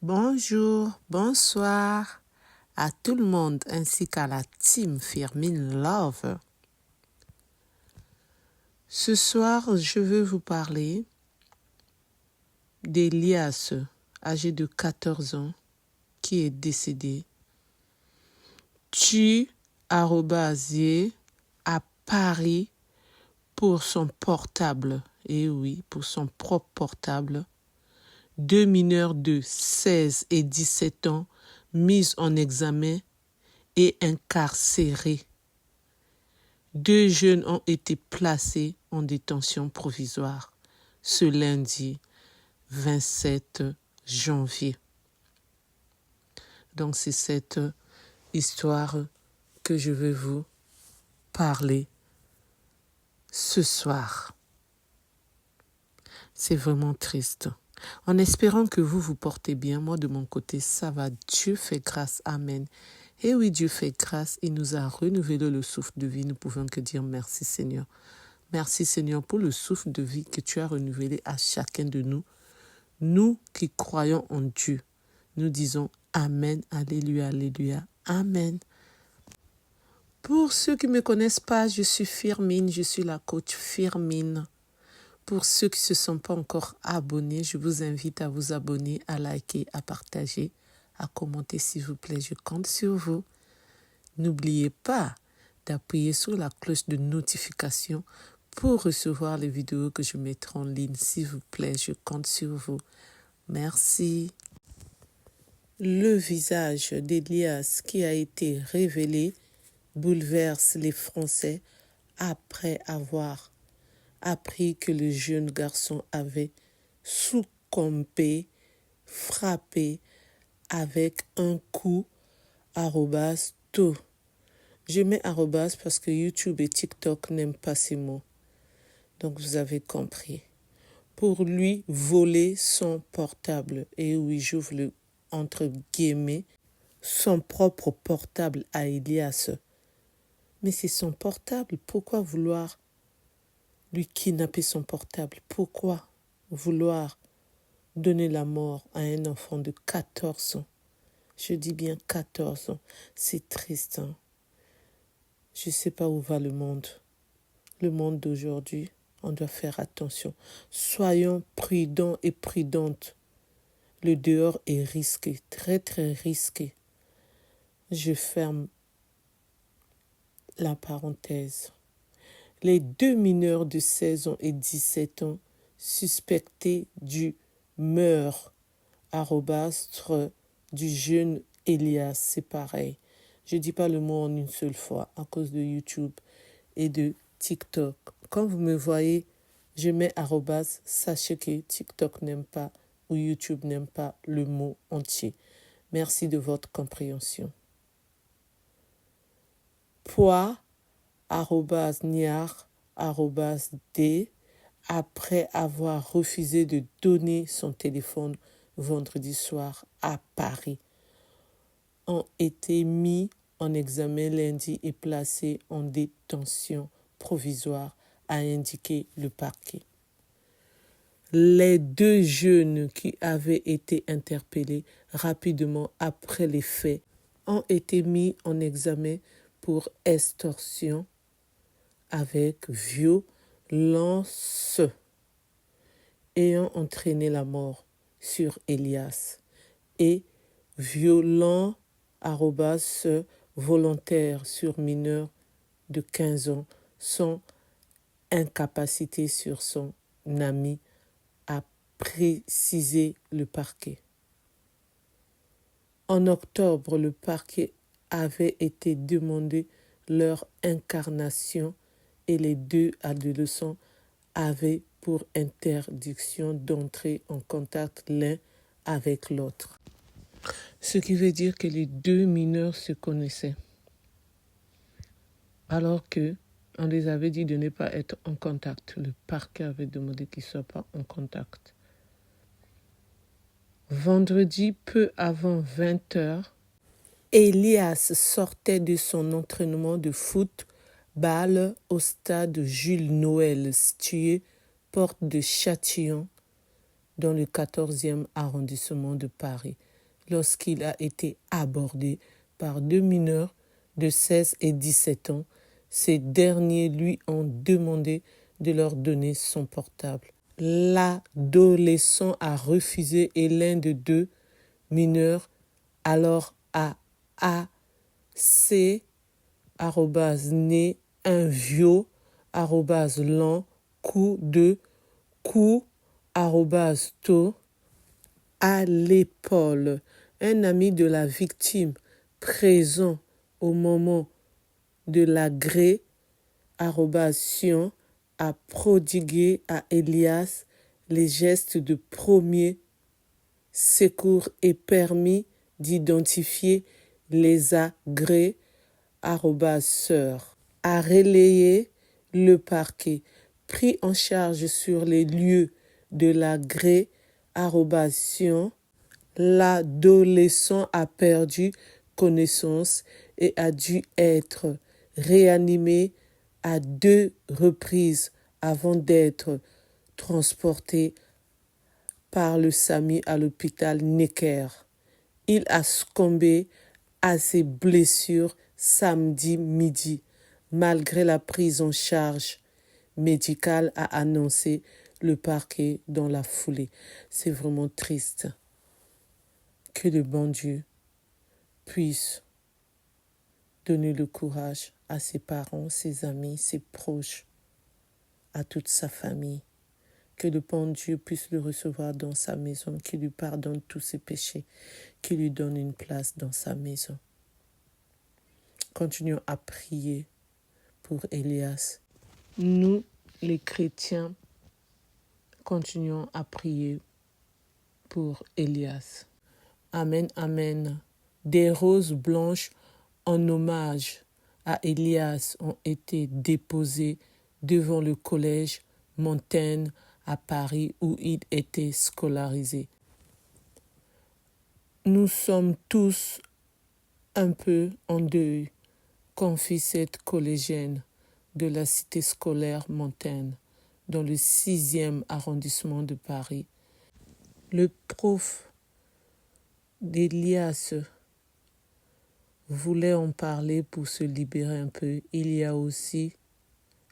Bonjour, bonsoir à tout le monde ainsi qu'à la team Firmin Love. Ce soir, je veux vous parler d'Elias, âgé de 14 ans, qui est décédé, tué à Paris pour son portable. Et oui, pour son propre portable. 2 mineurs de 16 et 17 ans mis en examen et incarcérés. 2 jeunes ont été placés en détention provisoire ce lundi 27 janvier. Donc c'est cette histoire que je vais vous parler ce soir. C'est vraiment triste. En espérant que vous vous portez bien, moi de mon côté, ça va. Dieu fait grâce. Amen. Et oui, Dieu fait grâce. Il nous a renouvelé le souffle de vie. Nous pouvons que dire merci Seigneur. Merci Seigneur pour le souffle de vie que tu as renouvelé à chacun de nous. Nous qui croyons en Dieu, nous disons Amen, Alléluia, Alléluia, Amen. Pour ceux qui ne me connaissent pas, je suis Firmin, je suis la coach Firmin. Pour ceux qui ne se sont pas encore abonnés, je vous invite à vous abonner, à liker, à partager, à commenter s'il vous plaît. Je compte sur vous. N'oubliez pas d'appuyer sur la cloche de notification pour recevoir les vidéos que je mettrai en ligne. S'il vous plaît, je compte sur vous. Merci. Le visage d'Elias qui a été révélé bouleverse les Français après avoir appris que le jeune garçon avait succombé, frappé avec un coup @to. Je mets arrobas parce que YouTube et TikTok n'aiment pas ces mots. Donc vous avez compris. Pour lui, voler son portable. Et oui, j'ouvre le entre guillemets, son propre portable à Elias. Mais c'est son portable. Pourquoi vouloir lui kidnapper son portable? Pourquoi vouloir donner la mort à un enfant de 14 ans? Je dis bien 14 ans. C'est triste. Hein? Je ne sais pas où va le monde. Le monde d'aujourd'hui, on doit faire attention. Soyons prudents et prudentes. Le dehors est risqué, très très risqué. Je ferme la parenthèse. Les 2 mineurs de 16 ans et 17 ans suspectés du meurtre du jeune Elias, c'est pareil. Je ne dis pas le mot en une seule fois à cause de YouTube et de TikTok. Quand vous me voyez, je mets arrobas, sachez que TikTok n'aime pas ou YouTube n'aime pas le mot entier. Merci de votre compréhension. Poids, @niar, @d, après avoir refusé de donner son téléphone vendredi soir à Paris, ont été mis en examen lundi et placés en détention provisoire, a indiqué le parquet. Les 2 jeunes qui avaient été interpellés rapidement après les faits ont été mis en examen pour extorsion avec violence ayant entraîné la mort sur Elias et violent volontaire sur mineur de 15 ans sans incapacité sur son ami, a précisé le parquet. En octobre, le parquet avait été demandé leur incarnation et les 2 adolescents avaient pour interdiction d'entrer en contact l'un avec l'autre. Ce qui veut dire que les 2 mineurs se connaissaient. Alors que on les avait dit de ne pas être en contact. Le parquet avait demandé qu'ils ne soient pas en contact. Vendredi, peu avant 20h, Elias sortait de son entraînement de football au stade Jules Noël, situé porte de Châtillon, dans le 14e arrondissement de Paris. lorsqu'il a été abordé par 2 mineurs de 16 et 17 ans. Ces derniers lui ont demandé de leur donner son portable. L'adolescent a refusé et l'un des 2 mineurs alors a ac@né invio @lan coup à l'épaule. Un ami de la victime présent au moment de l'agression a prodigué à Elias les gestes de premier secours et permis d'identifier les agresseurs. A relayé le parquet, pris en charge sur les lieux de l'agression. L'adolescent a perdu connaissance et a dû être réanimé à 2 reprises avant d'être transporté par le SAMU à l'hôpital Necker. Il a succombé à ses blessures samedi midi, malgré la prise en charge médicale, a annoncé le parquet dans la foulée. C'est vraiment triste. Que le bon Dieu puisse donner le courage à ses parents, ses amis, ses proches, à toute sa famille. Que le bon Dieu puisse le recevoir dans sa maison, qu'il lui pardonne tous ses péchés, qu'il lui donne une place dans sa maison. Continuons à prier pour Elias. Nous, les chrétiens, continuons à prier pour Elias. Amen, amen. Des roses blanches en hommage à Elias ont été déposées devant le collège Montaigne à Paris où il était scolarisé. Nous sommes tous un peu en deuil, confie cette collégienne de la cité scolaire Montaigne, dans le 6e arrondissement de Paris. Le prof d'Elias voulait en parler pour se libérer un peu. Il y a aussi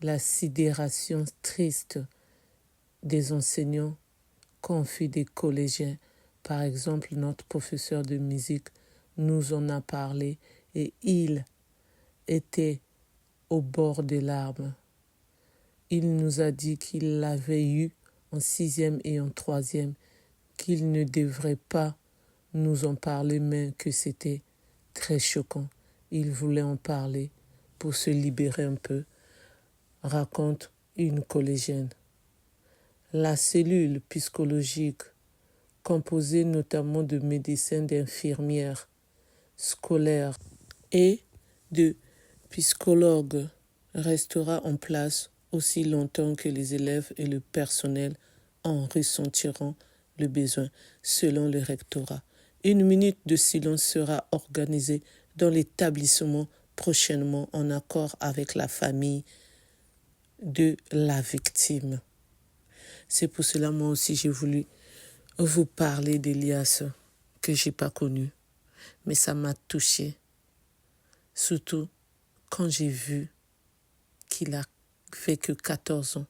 la sidération triste des enseignants, confie des collégiens. Par exemple, notre professeur de musique nous en a parlé et il était au bord des larmes. Il nous a dit qu'il l'avait eu en 6e et en 3e, qu'il ne devrait pas nous en parler, mais que c'était très choquant. Il voulait en parler pour se libérer un peu, raconte une collégienne. La cellule psychologique, composée notamment de médecins, d'infirmières scolaires et de psychologues, restera en place aussi longtemps que les élèves et le personnel en ressentiront le besoin, selon le rectorat. Une minute de silence sera organisée dans l'établissement prochainement en accord avec la famille de la victime. C'est pour cela, moi aussi, j'ai voulu vous parler d'Elias que je n'ai pas connu. Mais ça m'a touchée, surtout quand j'ai vu qu'il a fait que 14 ans,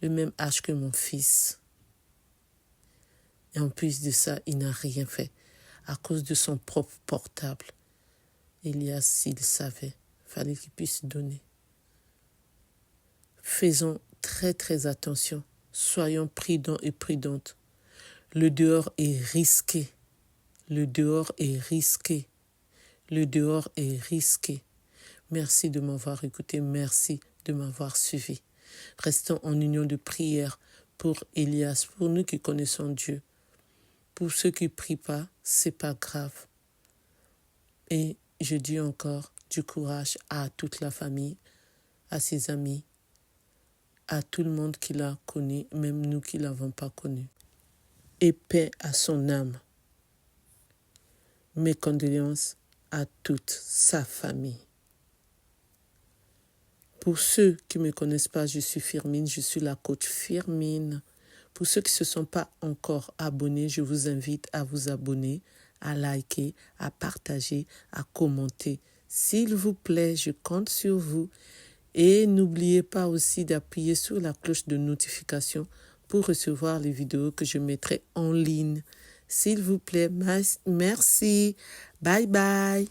le même âge que mon fils. Et en plus de ça, il n'a rien fait à cause de son propre portable. Elias, s'il savait, fallait qu'il puisse donner. Faisons très très attention, soyons prudents et prudentes. Le dehors est risqué. Le dehors est risqué. Le dehors est risqué. Merci de m'avoir écouté. Merci de m'avoir suivi. Restons en union de prière pour Elias, pour nous qui connaissons Dieu. Pour ceux qui ne prient pas, c'est pas grave. Et je dis encore du courage à toute la famille, à ses amis, à tout le monde qui l'a connu, même nous qui ne l'avons pas connu. Et paix à son âme. Mes condoléances à toute sa famille. Pour ceux qui ne me connaissent pas, je suis Firmine, je suis la coach Firmine. Pour ceux qui ne se sont pas encore abonnés, je vous invite à vous abonner, à liker, à partager, à commenter. S'il vous plaît, je compte sur vous. Et n'oubliez pas aussi d'appuyer sur la cloche de notification pour recevoir les vidéos que je mettrai en ligne. S'il vous plaît, merci. Bye bye.